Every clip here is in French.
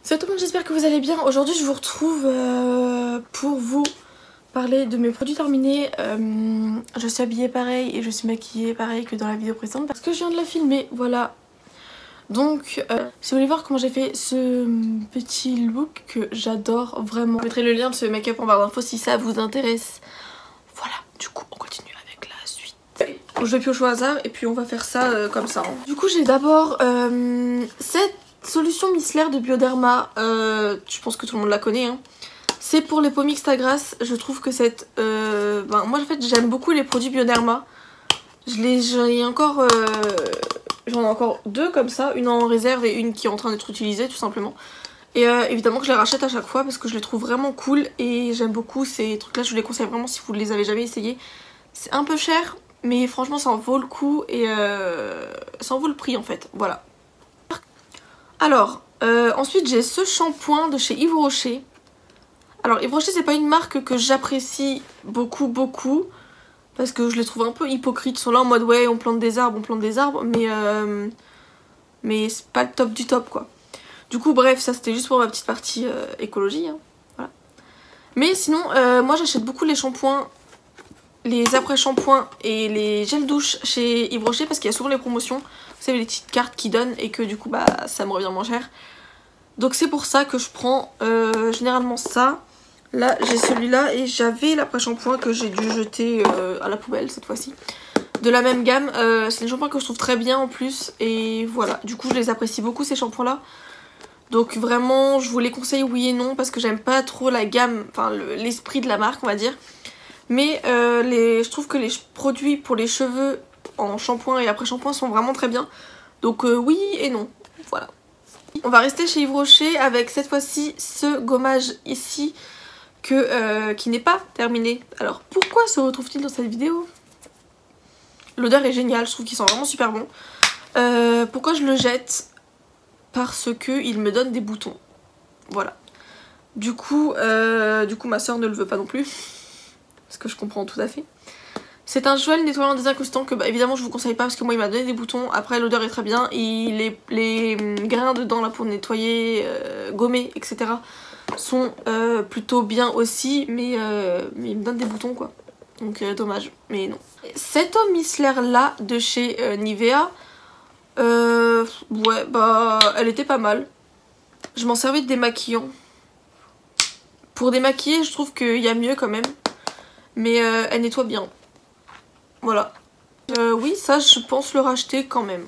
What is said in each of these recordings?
Salut tout le monde, j'espère que vous allez bien. Aujourd'hui je vous retrouve pour vous parler de mes produits terminés. Je suis habillée pareil et je suis maquillée pareil que dans la vidéo précédente parce que je viens de la filmer, voilà. Donc si vous voulez voir comment j'ai fait ce petit look que j'adore vraiment, je mettrai le lien de ce make-up en barre d'infos si ça vous intéresse. Voilà, du coup on continue avec la suite. Je vais piocher au hasard et puis on va faire ça comme ça. Du coup j'ai d'abord cette solution micellaire de Bioderma, je pense que tout le monde la connaît, hein. C'est pour les peaux mixtes à grasse. Je trouve que cette... moi en fait j'aime beaucoup les produits Bioderma. J'en ai encore deux comme ça, une en réserve et une qui est en train d'être utilisée tout simplement. Et évidemment que je les rachète à chaque fois parce que je les trouve vraiment cool et j'aime beaucoup ces trucs là. Je vous les conseille vraiment si vous ne les avez jamais essayés. C'est un peu cher mais franchement ça en vaut le coup et ça en vaut le prix en fait, voilà. Alors, ensuite j'ai ce shampoing de chez Yves Rocher. Alors Yves Rocher c'est pas une marque que j'apprécie beaucoup parce que je les trouve un peu hypocrites. Ils sont là en mode ouais on plante des arbres, mais c'est pas le top du top quoi. Du coup bref, ça c'était juste pour ma petite partie écologie, hein. Voilà. Mais sinon moi j'achète beaucoup les shampoings, les après-shampoings et les gels douche chez Yves Rocher parce qu'il y a souvent les promotions. Vous savez les petites cartes qui donnent et que du coup bah ça me revient moins cher. Donc c'est pour ça que je prends généralement ça. Là j'ai celui-là et j'avais l'après-shampoing que j'ai dû jeter à la poubelle cette fois-ci. De la même gamme, c'est des shampoings que je trouve très bien en plus et voilà. Du coup je les apprécie beaucoup ces shampoings là. Donc vraiment je vous les conseille oui et non parce que j'aime pas trop la gamme, enfin l'esprit de la marque on va dire. Mais je trouve que les produits pour les cheveux en shampoing et après shampoing sont vraiment très bien. Donc oui et non, voilà. On va rester chez Yves Rocher avec cette fois-ci ce gommage ici qui n'est pas terminé. Alors pourquoi se retrouve-t-il dans cette vidéo? L'odeur est géniale, je trouve qu'il sent vraiment super bon. Pourquoi je le jette? Parce que il me donne des boutons. Voilà. Du coup ma soeur ne le veut pas non plus. Parce que je comprends tout à fait. C'est un gel nettoyant désincrustant que bah, évidemment je vous conseille pas parce que moi il m'a donné des boutons. Après l'odeur est très bien et les grains dedans là pour nettoyer, gommer etc. sont plutôt bien aussi mais il me donne des boutons quoi. Donc dommage, mais non. Cette eau micellaire là de chez Nivea, ouais bah elle était pas mal. Je m'en servais de démaquillant. Pour démaquiller je trouve qu'il y a mieux quand même. Mais elle nettoie bien. Voilà. Oui, ça, je pense le racheter quand même.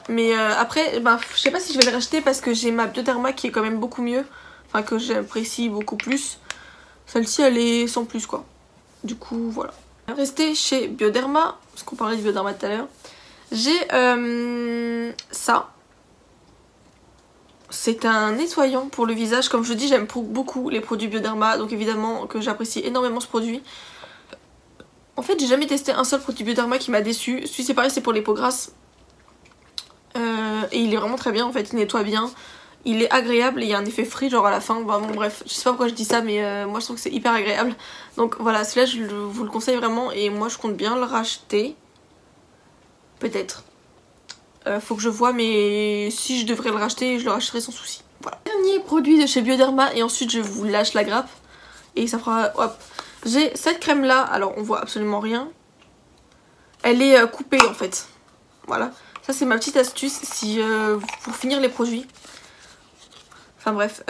Mais après, bah, je sais pas si je vais le racheter parce que j'ai ma Bioderma qui est quand même beaucoup mieux. Enfin, que j'apprécie beaucoup plus. Celle-ci, elle est sans plus, quoi. Du coup, voilà. Rester chez Bioderma, parce qu'on parlait de Bioderma tout à l'heure. J'ai ça. C'est un nettoyant pour le visage. Comme je dis, j'aime beaucoup les produits Bioderma. Donc évidemment que j'apprécie énormément ce produit. En fait j'ai jamais testé un seul produit Bioderma qui m'a déçu. Celui c'est pareil, c'est pour les peaux grasses. Et il est vraiment très bien en fait, il nettoie bien. Il est agréable et il y a un effet frit genre à la fin. Bah, bon bref, je sais pas pourquoi je dis ça mais moi je trouve que c'est hyper agréable. Donc voilà, celui-là je vous le conseille vraiment et moi je compte bien le racheter. Peut-être. Faut que je vois mais si je devrais le racheter, je le rachèterai sans souci. Voilà. Dernier produit de chez Bioderma et ensuite je vous lâche la grappe. Et ça fera... hop. J'ai cette crème là, alors on voit absolument rien. Elle est coupée en fait. Voilà. Ça c'est ma petite astuce si pour finir les produits. Enfin bref.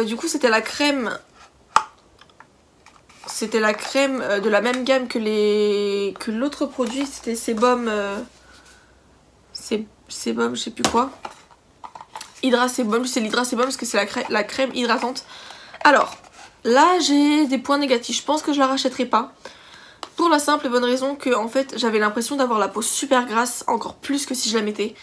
Du coup c'était la crème. C'était la crème de la même gamme que l'autre produit. C'était Sebum. Sebum, je sais plus quoi. Hydra Sebum. C'est l'Hydra Sebum parce que c'est la crème hydratante. Alors. Là j'ai des points négatifs, je pense que je la rachèterai pas. Pour la simple et bonne raison que en fait j'avais l'impression d'avoir la peau super grasse, encore plus que si je la mettais.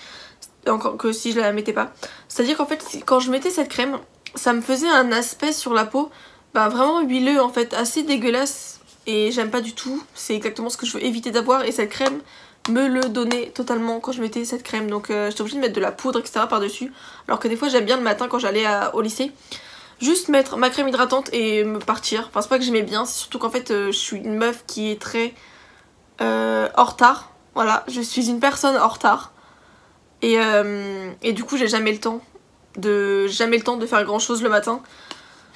Encore que si je la mettais pas. C'est-à-dire qu'en fait quand je mettais cette crème, ça me faisait un aspect sur la peau bah, vraiment huileux en fait, assez dégueulasse. Et j'aime pas du tout, c'est exactement ce que je veux éviter d'avoir. Et cette crème me le donnait totalement quand je mettais cette crème. Donc j'étais obligée de mettre de la poudre etc par dessus. Alors que des fois j'aime bien le matin quand j'allais au lycée. Juste mettre ma crème hydratante et me partir. Enfin c'est pas que j'aimais bien, c'est surtout qu'en fait je suis une meuf qui est très en retard. Voilà, je suis une personne en retard. Et du coup j'ai jamais le temps de jamais le temps de faire grand chose le matin.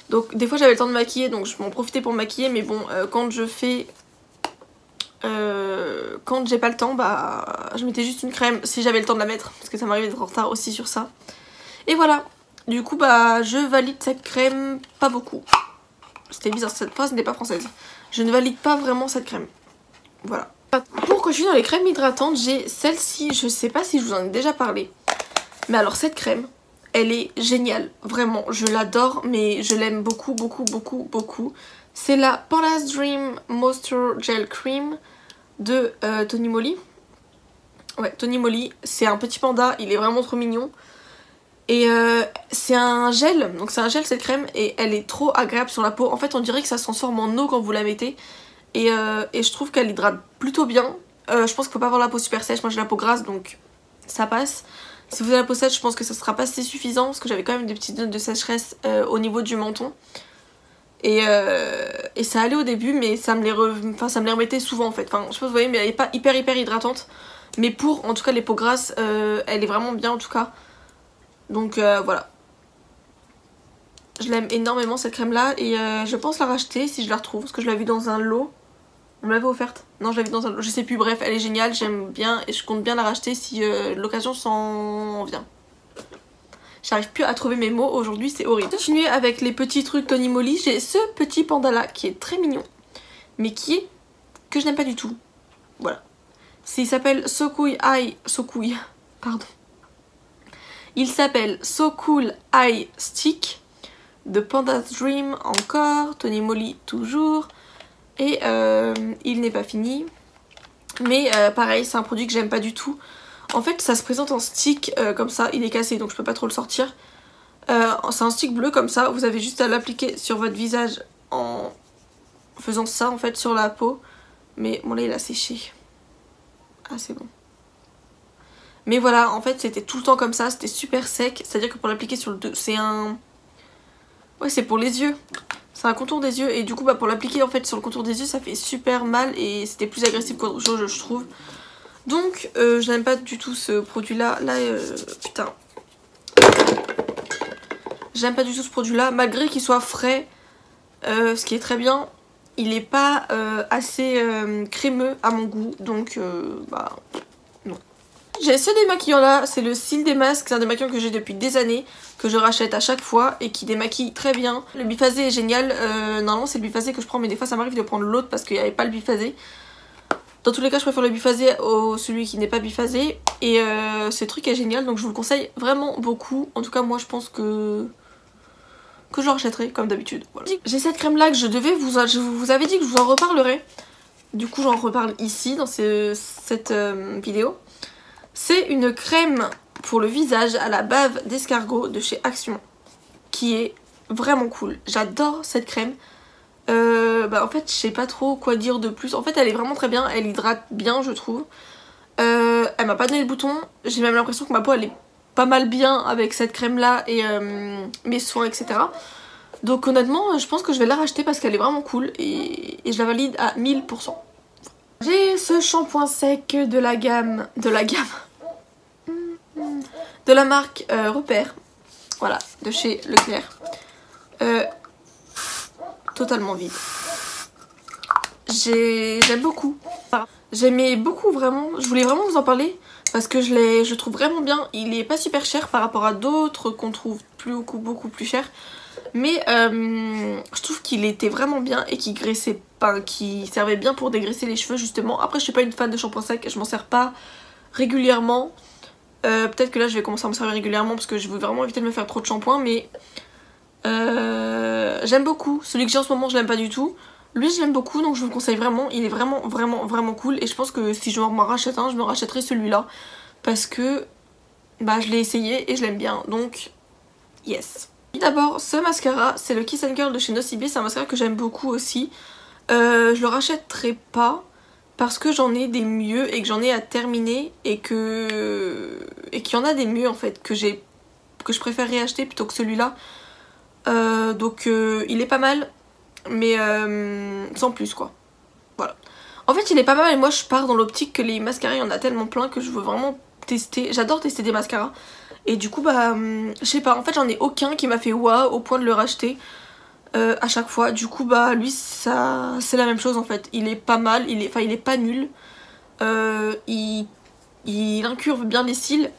Donc des fois j'avais le temps de maquiller, donc je m'en profitais pour me maquiller, mais bon, quand je fais... quand j'ai pas le temps, bah je mettais juste une crème si j'avais le temps de la mettre, parce que ça m'arrive d'être en retard aussi sur ça. Et voilà, du coup bah je valide cette crème pas beaucoup. C'était bizarre, cette phrase n'est pas française. Je ne valide pas vraiment cette crème. Voilà. Pour continuer dans les crèmes hydratantes, j'ai celle-ci, je sais pas si je vous en ai déjà parlé. Mais alors cette crème, elle est géniale, vraiment, je l'adore, mais je l'aime beaucoup, beaucoup, beaucoup, beaucoup. C'est la Panda's Dream Moisture Gel Cream de Tony Moly. Ouais, Tony Moly, c'est un petit panda, il est vraiment trop mignon. Et c'est un gel, donc c'est un gel cette crème, et elle est trop agréable sur la peau. En fait on dirait que ça se transforme en eau quand vous la mettez. Et je trouve qu'elle hydrate plutôt bien. Je pense qu'il faut pas avoir la peau super sèche, moi j'ai la peau grasse donc ça passe. Si vous avez la peau sèche, je pense que ça sera pas assez suffisant parce que j'avais quand même des petites notes de sécheresse au niveau du menton. Et ça allait au début, mais ça me les remettait souvent en fait. Enfin, je sais pas si vous voyez, mais elle est pas hyper hydratante. Mais pour, en tout cas, les peaux grasses, elle est vraiment bien en tout cas. Donc voilà. Je l'aime énormément cette crème là et je pense la racheter si je la retrouve parce que je l'ai vue dans un lot. On me l'avait offerte. Non, je l'avais vue dans un lot, je sais plus, bref, elle est géniale, j'aime bien et je compte bien la racheter si l'occasion s'en vient. J'arrive plus à trouver mes mots aujourd'hui, c'est horrible. Continuer avec les petits trucs Tony Moly, j'ai ce petit panda là qui est très mignon, mais que je n'aime pas du tout. Voilà. Il s'appelle Sokui, pardon. Il s'appelle So Cool Eye Stick de Panda's Dream encore, Tony Moly toujours. Et il n'est pas fini. Mais pareil, c'est un produit que j'aime pas du tout. En fait, ça se présente en stick comme ça. Il est cassé donc je peux pas trop le sortir. C'est un stick bleu comme ça. Vous avez juste à l'appliquer sur votre visage en faisant ça en fait sur la peau. Mais bon là il a séché. Ah c'est bon. Mais voilà, en fait c'était tout le temps comme ça. C'était super sec. C'est à dire que pour l'appliquer sur le dos, c'est un... Ouais, c'est pour les yeux. C'est un contour des yeux et du coup bah pour l'appliquer en fait sur le contour des yeux ça fait super mal et c'était plus agressif qu'autre chose je trouve. Donc je n'aime pas du tout ce produit là. Putain. J'aime pas du tout ce produit là malgré qu'il soit frais. Ce qui est très bien. Il est pas assez crémeux à mon goût donc bah non. J'ai ce démaquillant là, c'est le Cils des masques, c'est un démaquillant que j'ai depuis des années, que je rachète à chaque fois et qui démaquille très bien. Le biphasé est génial, normalement c'est le biphasé que je prends mais des fois ça m'arrive de prendre l'autre parce qu'il n'y avait pas le biphasé. Dans tous les cas je préfère le biphasé au celui qui n'est pas biphasé et ce truc est génial donc je vous le conseille vraiment beaucoup. En tout cas moi je pense que je le rachèterai comme d'habitude. Voilà. J'ai cette crème là que je vous avais dit que je vous en reparlerai. Du coup j'en reparle ici dans cette vidéo. C'est une crème pour le visage à la bave d'escargot de chez Action qui est vraiment cool. J'adore cette crème. En fait je sais pas trop quoi dire de plus. En fait elle est vraiment très bien, elle hydrate bien je trouve. Elle m'a pas donné le bouton. J'ai même l'impression que ma peau elle est pas mal bien avec cette crème là et mes soins etc. Donc honnêtement je pense que je vais la racheter parce qu'elle est vraiment cool et je la valide à 1000%. J'ai ce shampoing sec de la marque Repère, voilà, de chez Leclerc, totalement vide. J'aime beaucoup, j'aimais beaucoup vraiment, je voulais vraiment vous en parler parce que je le trouve vraiment bien. Il est pas super cher par rapport à d'autres qu'on trouve beaucoup plus cher. Mais je trouve qu'il était vraiment bien et qu'il graissait pas, qui servait bien pour dégraisser les cheveux justement. Après je suis pas une fan de shampoing sec, je m'en sers pas régulièrement. Peut-être que là je vais commencer à me servir régulièrement parce que je veux vraiment éviter de me faire trop de shampoing. Mais j'aime beaucoup. Celui que j'ai en ce moment je l'aime pas du tout. Lui je l'aime beaucoup donc je vous le conseille vraiment. Il est vraiment cool et je pense que si je m'en rachète un je me rachèterai celui-là. Parce que bah, je l'ai essayé et je l'aime bien donc yes. D'abord ce mascara c'est le Kiss and Curl de chez Nocibé, c'est un mascara que j'aime beaucoup aussi. Je le rachèterai pas parce que j'en ai des mieux et que j'en ai à terminer et qu'il y en a des mieux en fait que je préfère réacheter plutôt que celui-là. Donc il est pas mal mais sans plus quoi. Voilà. En fait il est pas mal et moi je pars dans l'optique que les mascaras il y en a tellement plein que je veux vraiment tester. J'adore tester des mascaras. Et du coup bah je sais pas, en fait j'en ai aucun qui m'a fait waouh au point de le racheter à chaque fois. Du coup bah lui ça c'est la même chose en fait, il est pas mal, il est pas nul. Il incurve bien les cils.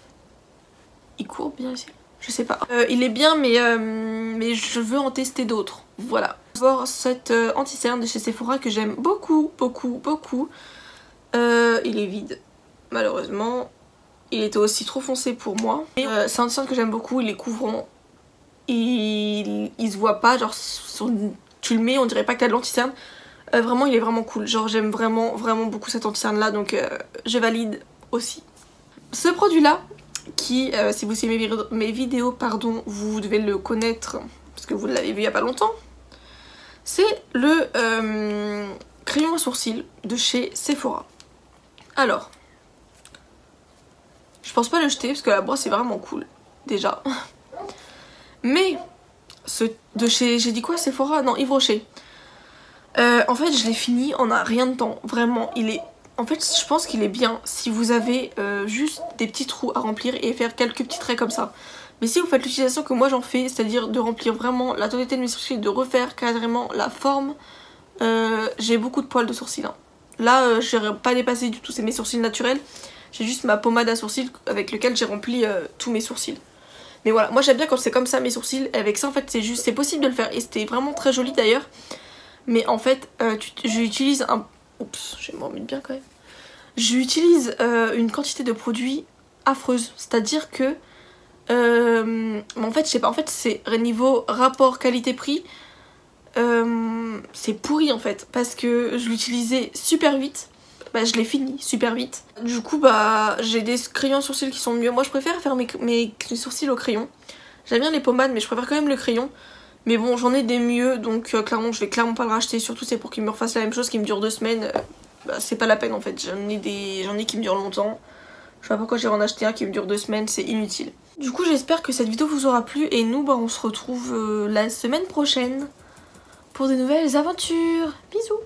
Il courbe bien les cils, je sais pas. Il est bien mais je veux en tester d'autres. Voilà. Voir cet anti-cerne de chez Sephora que j'aime beaucoup. Il est vide malheureusement. Il était aussi trop foncé pour moi. C'est un anti-cerne que j'aime beaucoup, il est couvrant. Il se voit pas, genre tu le mets on dirait pas que t'as de l'anti-cerne. Vraiment il est vraiment cool, genre j'aime vraiment beaucoup cet anti-cerne là, donc je valide aussi. Ce produit là, qui si vous suivez mes vidéos, pardon, vous devez le connaître parce que vous l'avez vu il y a pas longtemps. C'est le crayon à sourcils de chez Sephora. Alors, je pense pas le jeter parce que la brosse est vraiment cool, déjà. Mais, de chez, j'ai dit quoi, Sephora? Non, Yves Rocher. En fait, je l'ai fini en un rien de temps, vraiment. En fait, je pense qu'il est bien si vous avez juste des petits trous à remplir et faire quelques petits traits comme ça. Mais si vous faites l'utilisation que moi j'en fais, c'est-à-dire de remplir vraiment la totalité de mes sourcils, de refaire carrément la forme, j'ai beaucoup de poils de sourcils. Hein. Là, je n'ai pas dépassé du tout, c'est mes sourcils naturels. J'ai juste ma pommade à sourcils avec laquelle j'ai rempli tous mes sourcils. Mais voilà, moi j'aime bien quand c'est comme ça mes sourcils. Avec ça en fait c'est possible de le faire et c'était vraiment très joli d'ailleurs. Mais en fait j'utilise un... Oups, je vais me remettre bien quand même. J'utilise une quantité de produits affreuse. C'est-à-dire que... en fait je sais pas, en fait c'est niveau rapport qualité-prix. C'est pourri en fait. Parce que je l'utilisais super vite. Bah je l'ai fini super vite. Du coup bah j'ai des crayons à sourcils qui sont mieux. Moi je préfère faire mes sourcils au crayon. J'aime bien les pommades mais je préfère quand même le crayon. Mais bon j'en ai des mieux donc clairement je vais clairement pas le racheter. Surtout c'est pour qu'ils me refassent la même chose qui me dure 2 semaines. Bah, c'est pas la peine en fait. J'en ai qui me durent longtemps. Je sais pas pourquoi j'ai en acheté un qui me dure 2 semaines, c'est inutile. Du coup j'espère que cette vidéo vous aura plu. Et nous bah on se retrouve la semaine prochaine pour de nouvelles aventures. Bisous.